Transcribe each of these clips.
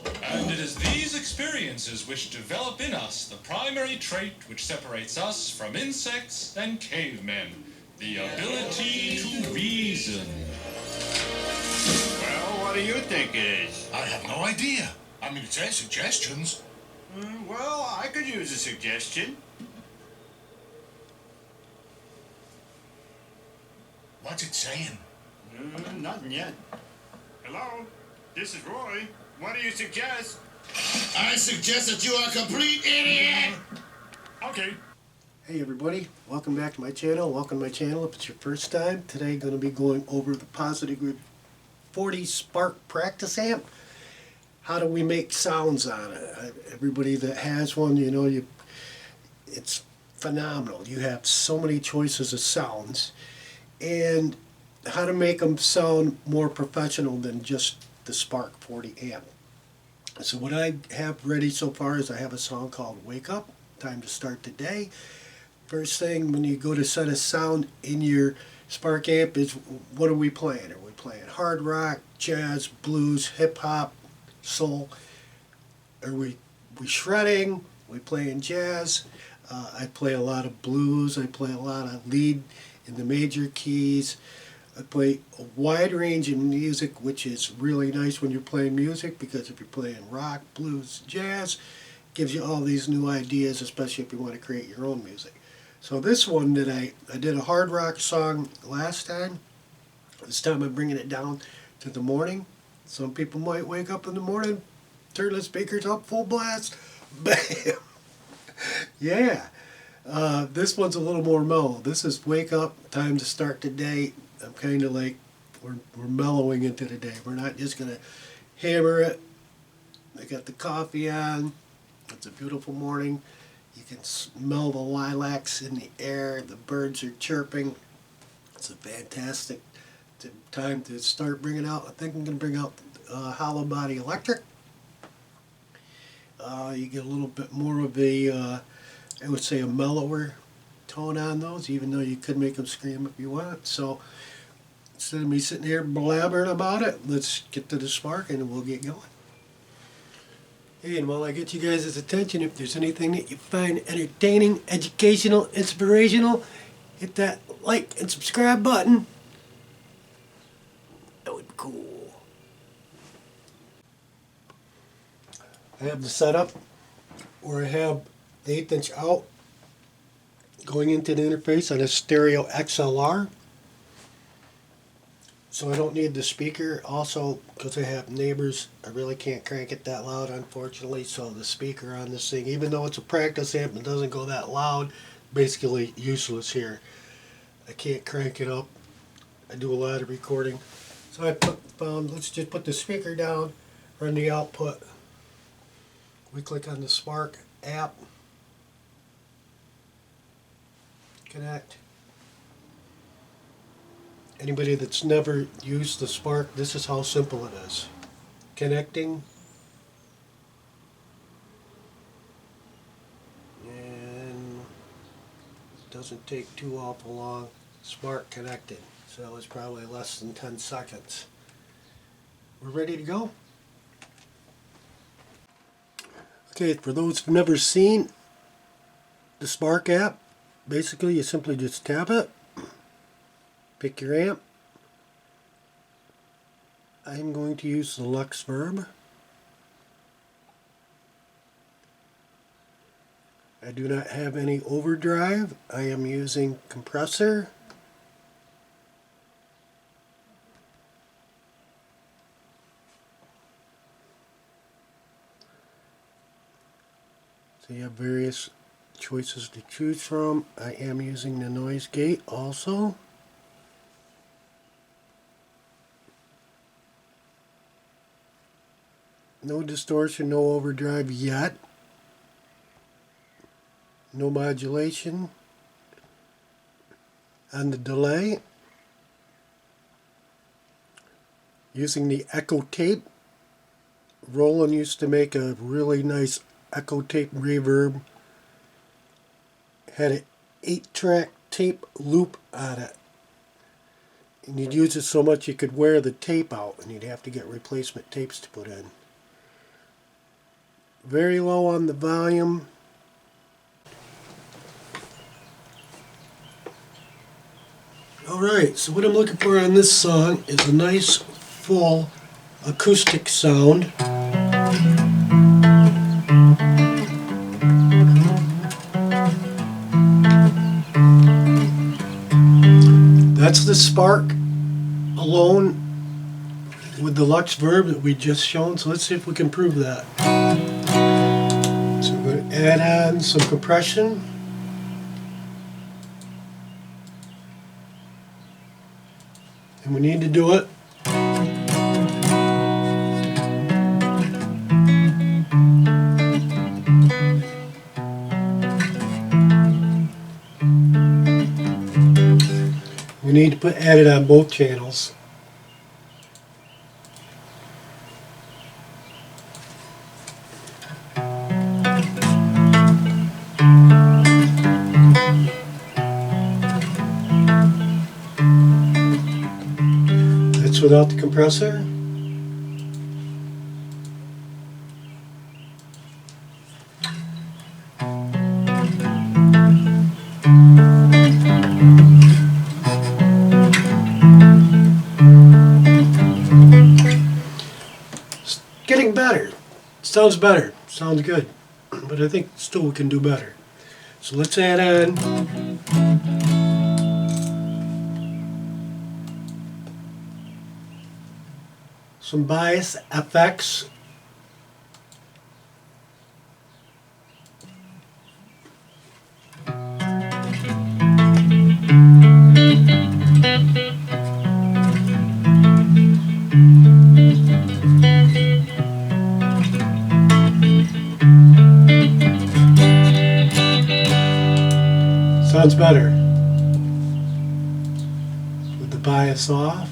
And it is these experiences which develop in us the primary trait which separates us from insects and cavemen, the ability to reason. Well, what do you think it is? I have no idea. I mean, it's their suggestions. Well, I could use a suggestion. What's it saying? Nothing yet. Hello, this is Roy. What do you suggest? I suggest that you are a complete idiot! Okay. Hey everybody, welcome back to my channel. Welcome to my channel if it's your first time. Today I'm going to be going over the Positive Grid 40 Spark Practice Amp. How do we make sounds on it? Everybody that has one, you know, it's phenomenal. You have so many choices of sounds, and how to make them sound more professional than just the Spark 40 amp. So what I have ready so far is I have a song called Wake Up, Time to Start the Day. First thing when you go to set a sound in your Spark amp is, what are we playing? Are we playing hard rock, jazz, blues, hip hop, soul? Are we shredding? Are we playing jazz? I play a lot of blues. I play a lot of lead in the major keys. I play a wide range of music, which is really nice when you're playing music, because if you're playing rock, blues, jazz, it gives you all these new ideas, especially if you want to create your own music. So this one that I did a hard rock song last time. This time I'm bringing it down to the morning. Some people might wake up in the morning, turn the speakers up full blast, bam! Yeah. This one's a little more mellow. This is Wake Up, Time to Start the Day. I'm kind of like, we're mellowing into the day. We're not just going to hammer it. I got the coffee on. It's a beautiful morning. You can smell the lilacs in the air. The birds are chirping. It's a fantastic time to start bringing out. I think I'm going to bring out Hollow Body Electric. You get a little bit more of a, I would say, a mellower tone on those, even though you could make them scream if you want. So instead of me sitting here blabbering about it, let's get to the Spark and we'll get going. Hey, and while I get you guys' attention, if there's anything that you find entertaining, educational, inspirational, hit that like and subscribe button. That would be cool. I have the setup where I have the 1/8" out going into the interface on a stereo XLR. So I don't need the speaker. Also, because I have neighbors, I really can't crank it that loud, unfortunately. So the speaker on this thing, even though it's a practice amp, it doesn't go that loud. Basically useless here. I can't crank it up. I do a lot of recording. So I found, let's just put the speaker down, run the output. We click on the Spark app. Connect. Anybody that's never used the Spark, this is how simple it is. Connecting. And it doesn't take too awful long. Spark connected. So it's probably less than 10 seconds. We're ready to go. Okay, for those who've never seen the Spark app, basically you simply just tap it. Pick your amp. I'm going to use the Lux Verb. I do not have any overdrive. I am using compressor. So you have various choices to choose from. I am using the noise gate also. No distortion, no overdrive yet. No modulation. And the delay, using the echo tape. Roland used to make a really nice echo tape reverb. Had an 8-track tape loop on it. And you'd use it so much you could wear the tape out and you'd have to get replacement tapes to put in. Very low on the volume. Alright, so what I'm looking for on this song is a nice full acoustic sound. That's the Spark alone with the Lux Verb that we just shown, so let's see if we can prove that. So we're going to add on some compression. And we need to do it we need to add it on both channels. That's without the compressor. Getting better. Sounds better. Sounds good. But I think still we can do better. So let's add on some bias effects. Sounds better with the bias off.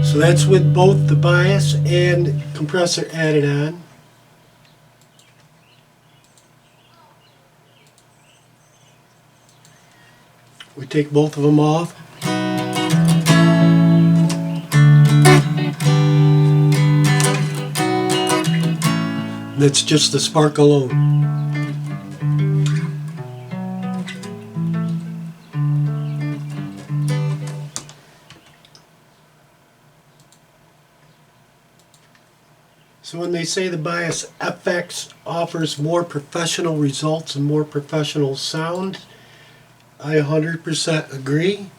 So that's with both the bias and compressor added on. We take both of them off. That's just the Spark alone. So when they say the Bias FX offers more professional results and more professional sound, I 100% agree.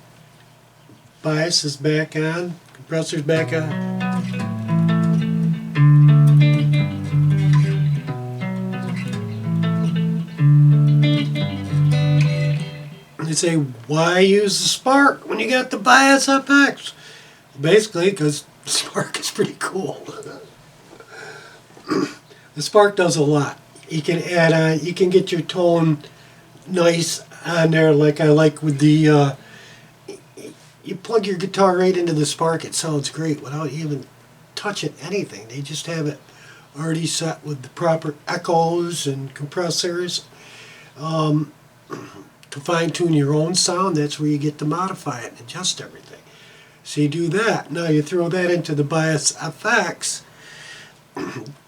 Bias is back on, compressor's back on. They say, why use the Spark when you got the Bias FX? Basically, because the Spark is pretty cool. The Spark does a lot. You can add on, you can get your tone nice on there, like I like with the, you plug your guitar right into the Spark, it sounds great without even touching anything. They just have it already set with the proper echoes and compressors. To fine tune your own sound, that's where you get to modify it and adjust everything. So you do that. Now you throw that into the Bias FX.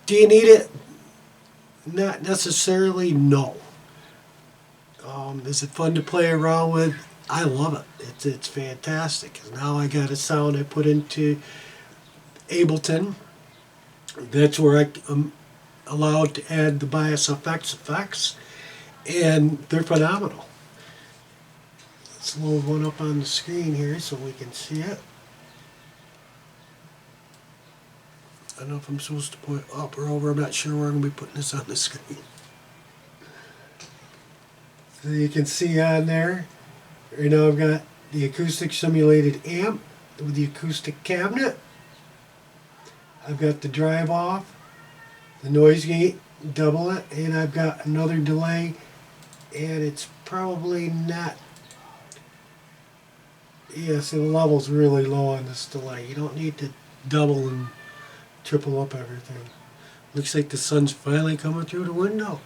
Do you need it? Not necessarily, no. Is it fun to play around with? I love it. It's fantastic. 'Cause now I got a sound I put into Ableton. That's where I'm allowed to add the Bias effects, and they're phenomenal. Let's load one up on the screen here so we can see it. I don't know if I'm supposed to put it up or over. I'm not sure where I'm going to be putting this on the screen. So you can see on there, right now I've got the acoustic simulated amp with the acoustic cabinet. I've got the drive off, the noise gate double it, and I've got another delay, and it's probably not. Yeah, see the level's really low on this delay. You don't need to double and triple up everything. Looks like the sun's finally coming through the window.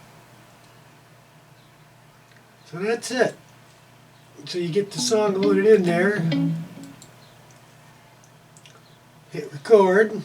So that's it. So you get the song loaded in there. Hit record.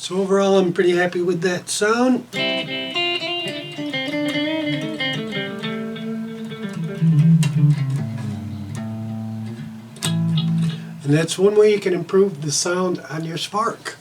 So overall, I'm pretty happy with that sound. And that's one way you can improve the sound on your Spark.